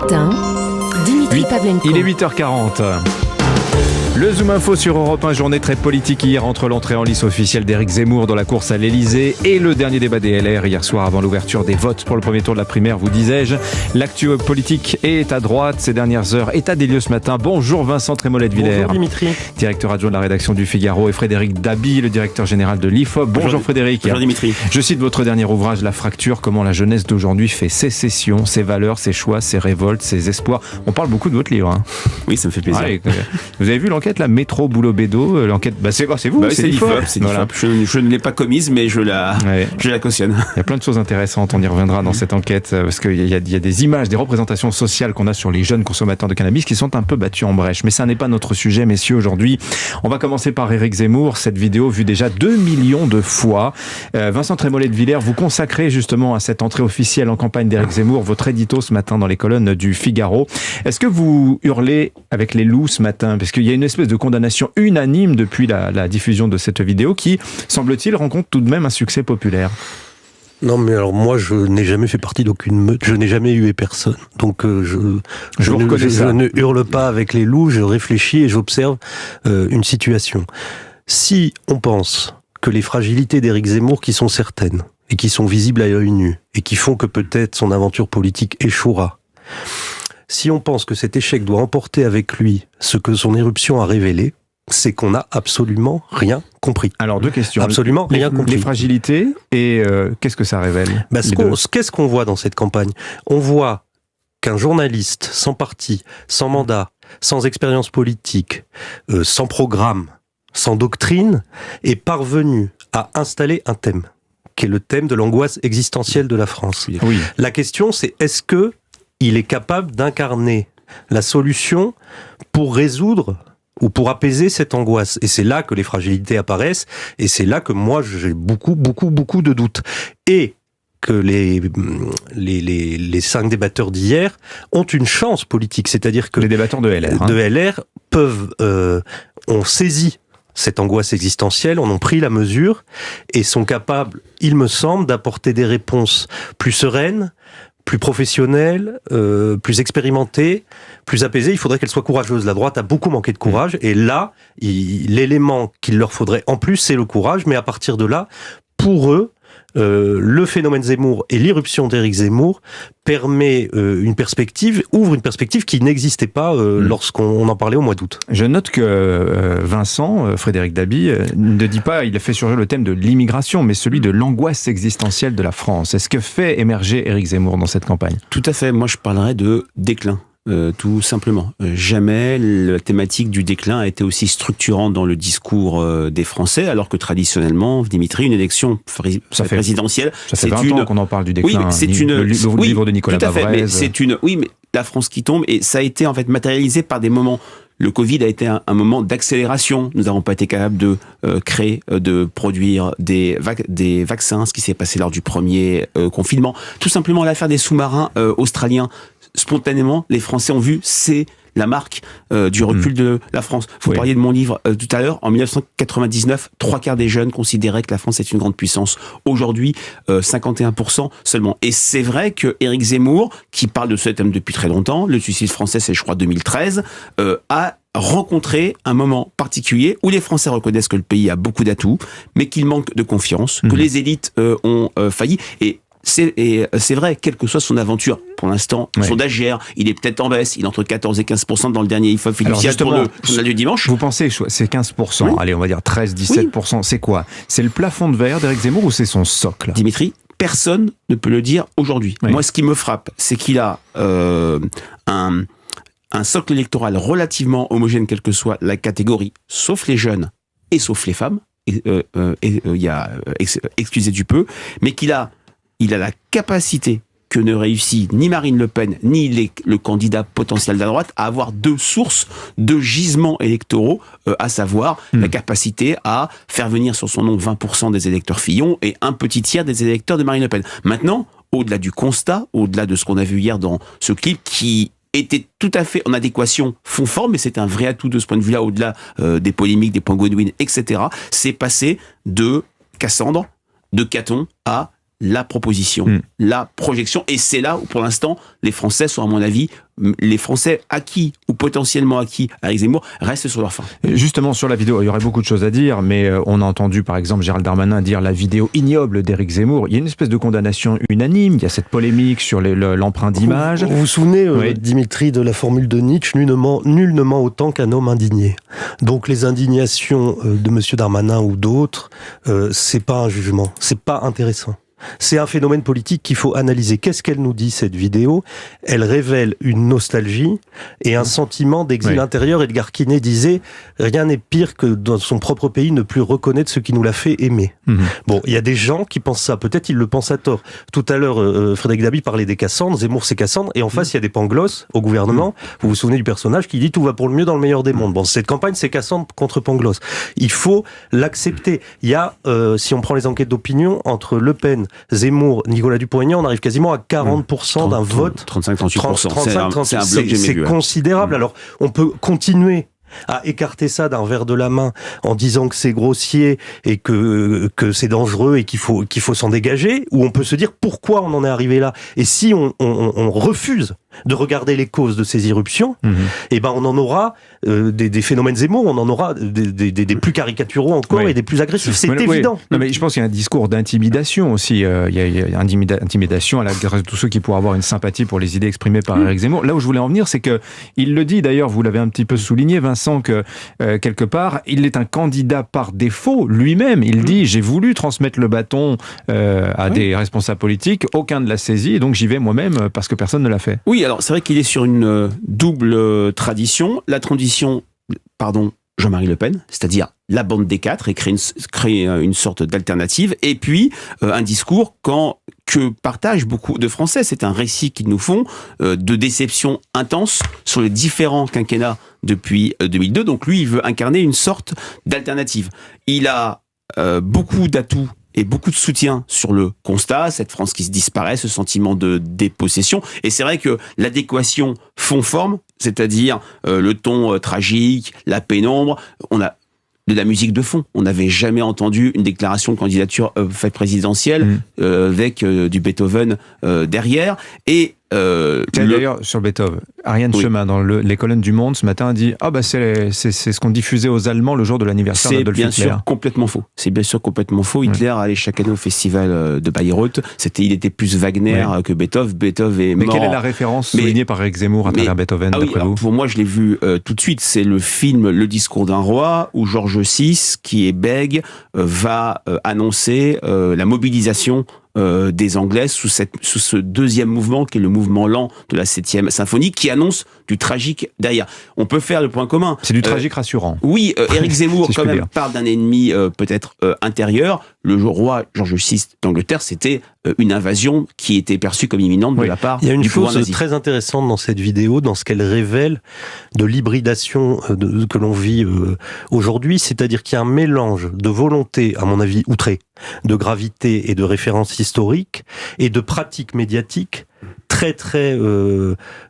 matin, Dimitri Pavlenko. Il est 8h40. Le Zoom Info sur Europe 1, journée très politique hier entre l'entrée en lice officielle d'Éric Zemmour dans la course à l'Elysée et le dernier débat des LR hier soir avant l'ouverture des votes pour le premier tour de la primaire, vous disais-je. L'actu politique est à droite ces dernières heures. État des lieux ce matin. Bonjour Vincent Trémollet-de-Villers. Bonjour Dimitri. Directeur adjoint de la rédaction du Figaro, et Frédéric Dabi, le directeur général de l'IFOP. Bonjour Frédéric. Bonjour Dimitri. Je cite votre dernier ouvrage, La fracture, comment la jeunesse d'aujourd'hui fait sécession, ses valeurs, ses choix, ses révoltes, ses espoirs. On parle beaucoup de votre livre. Hein. Oui, ça me fait plaisir. Vous avez vu l'enquête, la métro boulot bédo, l'enquête, c'est vous, c'est l'IFOP. Voilà. Je ne l'ai pas commise, mais je la cautionne. Il y a plein de choses intéressantes, on y reviendra dans cette enquête, parce qu'il y a des images, des représentations sociales qu'on a sur les jeunes consommateurs de cannabis qui sont un peu battus en brèche. Mais ça n'est pas notre sujet, messieurs, aujourd'hui. On va commencer par Éric Zemmour, cette vidéo vue déjà 2 millions de fois. Vincent Trémollet-de-Villers, vous consacrez justement à cette entrée officielle en campagne d'Éric Zemmour votre édito ce matin dans les colonnes du Figaro. Est-ce que vous hurlez avec les loups ce matin? Parce qu'il y a une espèce de condamnation unanime depuis la diffusion de cette vidéo qui, semble-t-il, rencontre tout de même un succès populaire. Non, mais alors moi, je n'ai jamais fait partie d'aucune meute, je n'ai jamais hué personne. Donc je ne hurle pas avec les loups, je réfléchis et j'observe une situation. Si on pense que les fragilités d'Éric Zemmour, qui sont certaines, et qui sont visibles à l'œil nu, et qui font que peut-être son aventure politique échouera, si on pense que cet échec doit emporter avec lui ce que son éruption a révélé, c'est qu'on n'a absolument rien compris. Alors, deux questions. Absolument rien compris. Les fragilités et qu'est-ce que ça révèle? Qu'est-ce qu'on voit dans cette campagne? On voit qu'un journaliste sans parti, sans mandat, sans expérience politique, sans programme, sans doctrine, est parvenu à installer un thème, qui est le thème de l'angoisse existentielle de la France. Oui. La question, c'est est-ce que il est capable d'incarner la solution pour résoudre ou pour apaiser cette angoisse. Et c'est là que les fragilités apparaissent, et c'est là que moi j'ai beaucoup de doutes. Et que les 5 débatteurs d'hier ont une chance politique, c'est-à-dire que les débatteurs de LR, ont saisi cette angoisse existentielle, en ont pris la mesure, et sont capables, il me semble, d'apporter des réponses plus sereines, plus professionnelle, plus expérimentée, plus apaisée. Il faudrait qu'elle soit courageuse. La droite a beaucoup manqué de courage, et là, l'élément qu'il leur faudrait en plus, c'est le courage, mais à partir de là, pour eux, le phénomène Zemmour et l'irruption d'Éric Zemmour permet ouvre une perspective qui n'existait pas lorsqu'on en parlait au mois d'août. Je note que Frédéric Dabi, ne dit pas, il a fait surgir le thème de l'immigration, mais celui de l'angoisse existentielle de la France. Est-ce que fait émerger Éric Zemmour dans cette campagne? Tout à fait. Moi, je parlerais de déclin. Tout simplement. Jamais la thématique du déclin a été aussi structurante dans le discours des Français, alors que traditionnellement, Dimitri, une élection présidentielle... Ça fait 20 ans qu'on en parle du déclin. Oui, mais c'est le livre de Nicolas Bavrez. Mais la France qui tombe, et ça a été en fait matérialisé par des moments... Le Covid a été un moment d'accélération. Nous n'avons pas été capables de créer, de produire des vaccins, ce qui s'est passé lors du premier confinement. Tout simplement, l'affaire des sous-marins australiens, spontanément, les Français ont vu, c'est la marque du recul de la France. Vous parliez de mon livre tout à l'heure. En 1999, 3/4 des jeunes considéraient que la France est une grande puissance. Aujourd'hui, 51% seulement. Et c'est vrai que Éric Zemmour, qui parle de ce thème depuis très longtemps, le suicide français, c'est je crois 2013, a rencontré un moment particulier où les Français reconnaissent que le pays a beaucoup d'atouts, mais qu'il manque de confiance, que les élites ont failli. Et c'est vrai, quelle que soit son aventure, pour l'instant, son sondage, il est peut-être en baisse, il est entre 14 et 15% dans le dernier IFOP fiduciaire pour le journal du dimanche. Vous pensez, c'est 15%, allez, on va dire 13-17%, c'est quoi? C'est le plafond de verre d'Éric Zemmour ou c'est son socle? Dimitri, personne ne peut le dire aujourd'hui. Moi, ce qui me frappe, c'est qu'il a un socle électoral relativement homogène, quelle que soit la catégorie, sauf les jeunes et sauf les femmes, excusez du peu, mais qu'il a la capacité que ne réussit ni Marine Le Pen, ni le candidat potentiel de la droite, à avoir 2 sources de gisements électoraux, à savoir la capacité à faire venir sur son nom 20% des électeurs Fillon et un petit tiers des électeurs de Marine Le Pen. Maintenant, au-delà du constat, au-delà de ce qu'on a vu hier dans ce clip qui était tout à fait en adéquation fond-forme, mais c'est un vrai atout de ce point de vue-là, au-delà des polémiques, des points Godwin, etc. C'est passé de Cassandre, de Caton à la proposition, la projection. Et c'est là où, pour l'instant, les Français sont, à mon avis, les Français acquis ou potentiellement acquis à Éric Zemmour restent sur leur faim. Justement, sur la vidéo, il y aurait beaucoup de choses à dire, mais on a entendu, par exemple, Gérald Darmanin dire la vidéo ignoble d'Éric Zemmour. Il y a une espèce de condamnation unanime. Il y a cette polémique sur l'emprunt d'image. Vous vous souvenez, Oui. Dimitri, de la formule de Nietzsche, nul ne ment autant qu'un homme indigné. Donc les indignations de M. Darmanin ou d'autres, c'est pas un jugement, c'est pas intéressant. C'est un phénomène politique qu'il faut analyser. Qu'est-ce qu'elle nous dit, cette vidéo ? Elle révèle une nostalgie et un sentiment d'exil intérieur. Edgar Quinet disait « Rien n'est pire que dans son propre pays ne plus reconnaître ce qui nous l'a fait aimer ». Bon, il y a des gens qui pensent ça. Peut-être ils le pensent à tort. Tout à l'heure, Frédéric Dabi parlait des Cassandres. Zemmour, c'est Cassandre. Et en face, il y a des Pangloss au gouvernement. Vous vous souvenez du personnage qui dit « Tout va pour le mieux dans le meilleur des mondes ». Bon, cette campagne, c'est Cassandre contre Pangloss. Il faut l'accepter. Il y a, si on prend les enquêtes d'opinion, entre Le Pen, Zemmour, Nicolas Dupont-Aignan, on arrive quasiment à 40% d'un vote. 35-38%. C'est un bloc que j'ai C'est vu. considérable. Alors, on peut continuer à écarter ça d'un revers de la main en disant que c'est grossier et que c'est dangereux et qu'il faut s'en dégager, ou on peut se dire pourquoi on en est arrivé là. Et si on refuse de regarder les causes de ces irruptions, eh ben on en aura des phénomènes Zemmour, on en aura des plus caricaturaux encore et des plus agressifs. C'est évident. Non, mais je pense qu'il y a un discours d'intimidation aussi. Il y a intimidation à l'égard de tous ceux qui pourraient avoir une sympathie pour les idées exprimées par Éric Zemmour. Là où je voulais en venir, c'est que il le dit d'ailleurs, vous l'avez un petit peu souligné, Vincent, que quelque part, il est un candidat par défaut lui-même. Il dit j'ai voulu transmettre le bâton à des responsables politiques, aucun ne l'a saisi, et donc j'y vais moi-même parce que personne ne l'a fait. Oui, alors c'est vrai qu'il est sur une double tradition. La tradition, Jean-Marie Le Pen, c'est-à-dire la bande des quatre, et créer une sorte d'alternative, et puis un discours que partagent beaucoup de Français. C'est un récit qu'ils nous font de déception intense sur les différents quinquennats depuis 2002. Donc lui, il veut incarner une sorte d'alternative. Il a beaucoup d'atouts et beaucoup de soutien sur le constat, cette France qui se disparaît, ce sentiment de dépossession. Et c'est vrai que l'adéquation fond-forme, c'est-à-dire le ton tragique, la pénombre, on a de la musique de fond. On n'avait jamais entendu une déclaration de candidature faite présidentielle avec du Beethoven derrière. Et d'ailleurs, sur Beethoven, Ariane Chemin, dans les colonnes du Monde, ce matin, a dit « Ah bah c'est ce qu'on diffusait aux Allemands le jour de l'anniversaire d'Adolf Hitler. » C'est bien sûr complètement faux. C'est bien sûr complètement faux. Hitler allait chaque année au festival de Bayreuth. Il était plus Wagner que Beethoven. Beethoven est mort. Mais quelle est la référence soulignée par Éric Zemmour à travers Beethoven, d'après vous ? Pour moi, je l'ai vu tout de suite. C'est le film Le discours d'un roi, où Georges VI, qui est bègue, va annoncer la mobilisation des Anglais sous ce deuxième mouvement qui est le mouvement lent de la 7e symphonie, qui annonce du tragique derrière. On peut faire le point commun. C'est du tragique rassurant. Oui, Éric Zemmour si quand même parle d'un ennemi peut-être intérieur. Le roi Georges VI d'Angleterre, c'était une invasion qui était perçue comme imminente de la part du pouvoir nazi. Il y a une chose très intéressante dans cette vidéo, dans ce qu'elle révèle de l'hybridation que l'on vit aujourd'hui, c'est-à-dire qu'il y a un mélange de volonté, à mon avis, outrée, de gravité et de référence historique, et de pratiques médiatiques très très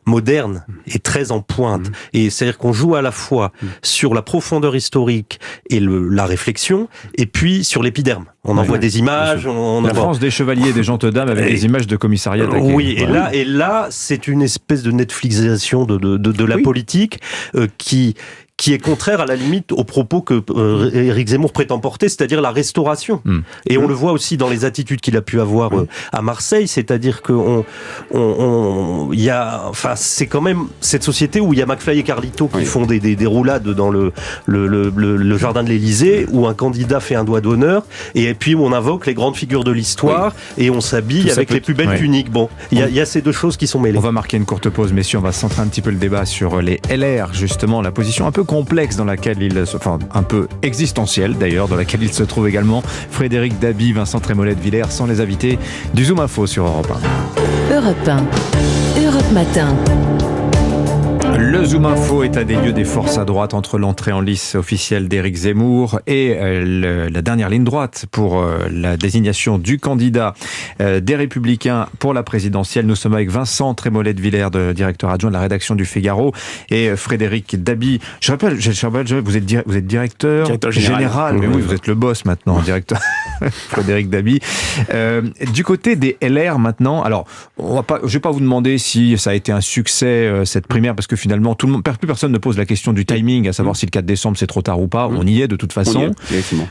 moderne et très en pointe. Et c'est-à-dire qu'on joue à la fois sur la profondeur historique et la réflexion, et puis sur l'épiderme. On envoie des images. La France des chevaliers et des gentes dames avec des images de commissariat attaqués. Oui, et là, c'est une espèce de Netflixisation de la politique qui est contraire à la limite aux propos que Éric Zemmour prétend porter, c'est-à-dire la restauration. Et on le voit aussi dans les attitudes qu'il a pu avoir à Marseille, c'est-à-dire que c'est quand même cette société où il y a McFly et Carlito qui font des roulades dans le jardin de l'Élysée, où un candidat fait un doigt d'honneur, et puis où on invoque les grandes figures de l'histoire, et on s'habille avec les plus belles tuniques. Bon, il y a ces deux choses qui sont mêlées. On va marquer une courte pause, messieurs, on va centrer un petit peu le débat sur les LR, justement, la position un peu complexe dans laquelle un peu existentielle d'ailleurs, dans laquelle il se trouve également Frédéric Dabi, Vincent Trémollet de Villers, sont les invités du Zoom Info sur Europe 1. Europe 1, Europe Matin. Le Zoom Info, état des lieux des forces à droite entre l'entrée en lice officielle d'Éric Zemmour et la dernière ligne droite pour la désignation du candidat des Républicains pour la présidentielle. Nous sommes avec Vincent Trémollet de Villers, directeur adjoint de la rédaction du Figaro, et Frédéric Dabi. Je rappelle, vous êtes directeur général. Mais oui, vous êtes le boss maintenant, directeur. Frédéric Dabi. Du côté des LR maintenant, alors je vais pas vous demander si ça a été un succès cette primaire, parce que finalement plus personne ne pose la question du timing, à savoir si le 4 décembre c'est trop tard ou pas. On y est de toute façon.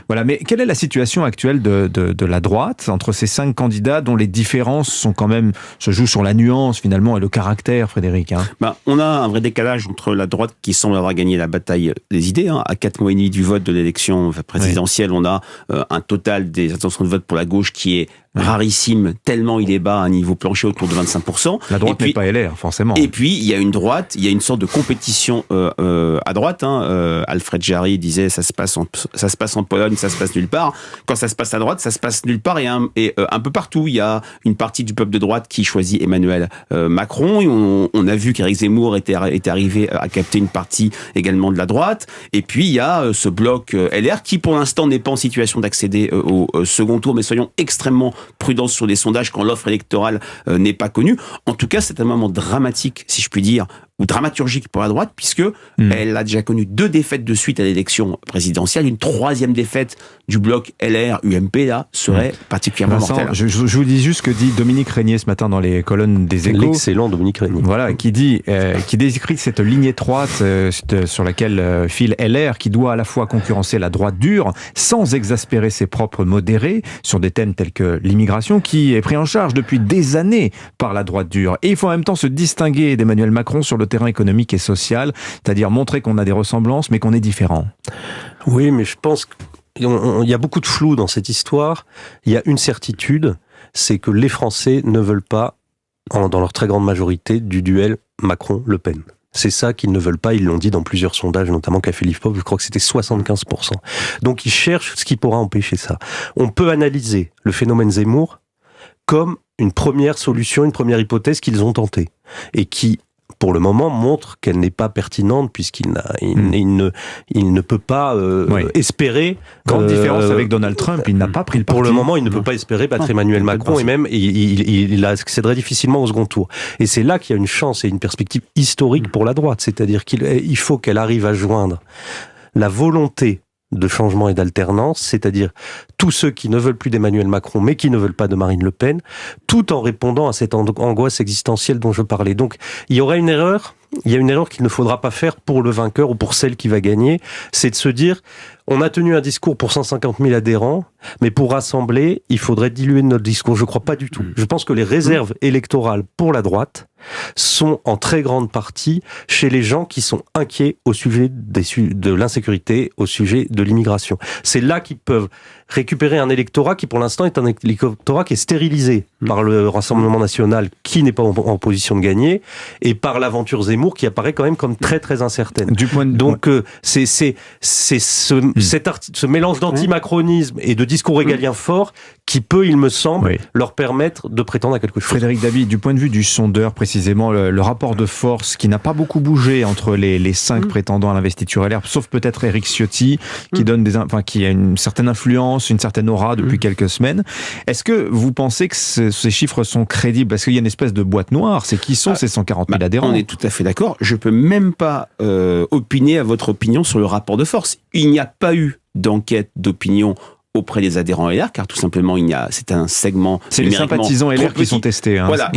Voilà, mais quelle est la situation actuelle de la droite entre ces 5 candidats dont les différences sont quand même se jouent sur la nuance finalement et le caractère, Frédéric, hein. On a un vrai décalage entre la droite qui semble avoir gagné la bataille des idées. À 4 mois et demi du vote de l'élection présidentielle, on a un total des intentions de vote pour la gauche qui est rarissime, tellement il est bas à un niveau plancher autour de 25%. La droite n'est pas LR, forcément. Et puis, il y a une droite, il y a une sorte de compétition à droite. Alfred Jarry disait ça se passe en Pologne, ça se passe nulle part. Quand ça se passe à droite, ça se passe nulle part et un peu partout. Il y a une partie du peuple de droite qui choisit Emmanuel Macron. Et on a vu qu'Éric Zemmour était arrivé à capter une partie également de la droite. Et puis, il y a ce bloc LR qui, pour l'instant, n'est pas en situation d'accéder au second tour, mais soyons extrêmement prudence sur les sondages quand l'offre électorale n'est pas connue. En tout cas, c'est un moment dramatique, si je puis dire, ou dramaturgique pour la droite, puisque elle a déjà connu 2 défaites de suite à l'élection présidentielle. Une 3e défaite du bloc LR-UMP, là, serait particulièrement mortelle. Je vous dis juste ce que dit Dominique Régnier ce matin dans les colonnes des Échos. L'excellent Dominique Régnier. Voilà, qui décrit cette ligne étroite sur laquelle file LR, qui doit à la fois concurrencer la droite dure, sans exaspérer ses propres modérés, sur des thèmes tels que l'immigration, qui est pris en charge depuis des années par la droite dure. Et il faut en même temps se distinguer d'Emmanuel Macron sur le terrain économique et social, c'est-à-dire montrer qu'on a des ressemblances, mais qu'on est différent. Oui, mais je pense qu'il y a beaucoup de flou dans cette histoire. Il y a une certitude, c'est que les Français ne veulent pas, dans leur très grande majorité, du duel Macron-Le Pen. C'est ça qu'ils ne veulent pas, ils l'ont dit dans plusieurs sondages, notamment qu'a fait l'IFOP, je crois que c'était 75%. Donc ils cherchent ce qui pourra empêcher ça. On peut analyser le phénomène Zemmour comme une première solution, une première hypothèse qu'ils ont tentée, et qui, pour le moment, montre qu'elle n'est pas pertinente puisqu'il ne peut pas espérer... Grande différence avec Donald Trump, il n'a pas pris le parti. Pour le moment, il ne peut pas espérer battre Emmanuel Macron et même il accéderait difficilement au second tour. Et c'est là qu'il y a une chance et une perspective historique pour la droite, c'est-à-dire qu'il faut qu'elle arrive à joindre la volonté de changement et d'alternance, c'est-à-dire tous ceux qui ne veulent plus d'Emmanuel Macron, mais qui ne veulent pas de Marine Le Pen, tout en répondant à cette angoisse existentielle dont je parlais. Donc, il y aura une erreur, qu'il ne faudra pas faire pour le vainqueur ou pour celle qui va gagner, c'est de se dire, on a tenu un discours pour 150 000 adhérents, mais pour rassembler, il faudrait diluer notre discours. Je ne crois pas du tout. Je pense que les réserves électorales pour la droite sont en très grande partie chez les gens qui sont inquiets au sujet de l'insécurité, au sujet de l'immigration. C'est là qu'ils peuvent récupérer un électorat qui, pour l'instant, est un électorat qui est stérilisé par le Rassemblement national, qui n'est pas en position de gagner, et par l'aventure Zemmour, qui apparaît quand même comme très, très incertaine. Donc, c'est ce mélange d'antimacronisme et de discours régalien fort qui peut, il me semble, leur permettre de prétendre à quelque chose. Frédéric Dabi, du point de vue du sondeur, précisément, le rapport de force qui n'a pas beaucoup bougé entre les 5 prétendants à l'investiture LR, sauf peut-être Éric Ciotti, qui a une certaine influence, une certaine aura depuis quelques semaines. Est-ce que vous pensez que ces chiffres sont crédibles? Parce qu'il y a une espèce de boîte noire. C'est qui sont ces 140 000 adhérents? On est tout à fait d'accord. Je peux même pas opiner à votre opinion sur le rapport de force. Il n'y a pas eu d'enquête d'opinion auprès des adhérents LR, car tout simplement, c'est un segment... C'est les sympathisants LR qui sont testés. Voilà,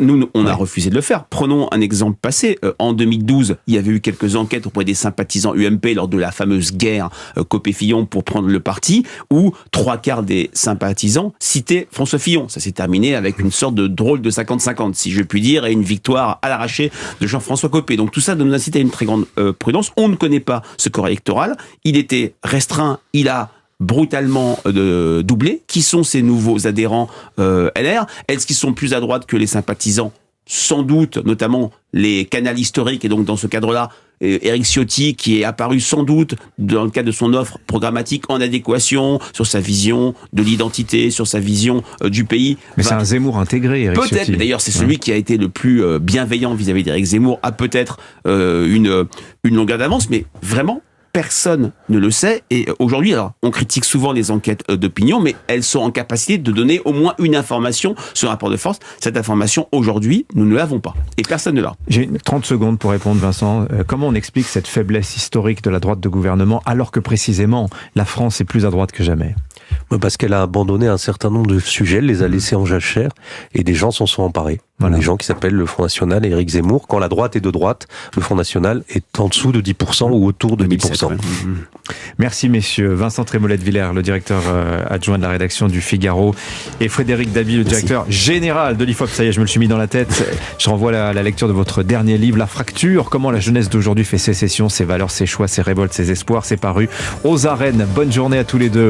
nous, on a refusé de le faire. Prenons un exemple passé. En 2012, il y avait eu quelques enquêtes auprès des sympathisants UMP lors de la fameuse guerre Copé-Fillon pour prendre le parti, où 3/4 des sympathisants citaient François Fillon. Ça s'est terminé avec une sorte de drôle de 50-50, si je puis dire, et une victoire à l'arraché de Jean-François Copé. Donc tout ça nous incite à une très grande prudence. On ne connaît pas ce corps électoral. Il était restreint, il a brutalement doublé. Qui sont ces nouveaux adhérents LR? Est-ce qu'ils sont plus à droite que les sympathisants? Sans doute, notamment les canals historiques, et donc dans ce cadre-là, Éric Ciotti, qui est apparu sans doute dans le cadre de son offre programmatique en adéquation sur sa vision de l'identité, sur sa vision du pays. Mais c'est un Zemmour intégré, Éric Ciotti. Peut-être, d'ailleurs c'est celui qui a été le plus bienveillant vis-à-vis d'Éric Zemmour, a peut-être une longueur d'avance, mais vraiment, personne ne le sait. Et aujourd'hui, alors, on critique souvent les enquêtes d'opinion, mais elles sont en capacité de donner au moins une information sur un rapport de force. Cette information, aujourd'hui, nous ne l'avons pas. Et personne ne l'a. J'ai 30 secondes pour répondre, Vincent. Comment on explique cette faiblesse historique de la droite de gouvernement, alors que précisément, la France est plus à droite que jamais? Parce qu'elle a abandonné un certain nombre de sujets, elle les a laissés en jachère, et des gens s'en sont emparés. Voilà. Des gens qui s'appellent le Front National et Éric Zemmour. Quand la droite est de droite, le Front National est en dessous de 10% ou autour de 10%. Merci messieurs. Vincent Trémollet-de-Villers, le directeur adjoint de la rédaction du Figaro, et Frédéric Dabi, le directeur général de l'IFOP. Ça y est, je me le suis mis dans la tête. Je renvoie la lecture de votre dernier livre, La Fracture, comment la jeunesse d'aujourd'hui fait sécession, ses valeurs, ses choix, ses révoltes, ses espoirs. C'est paru aux arènes. Bonne journée à tous les deux.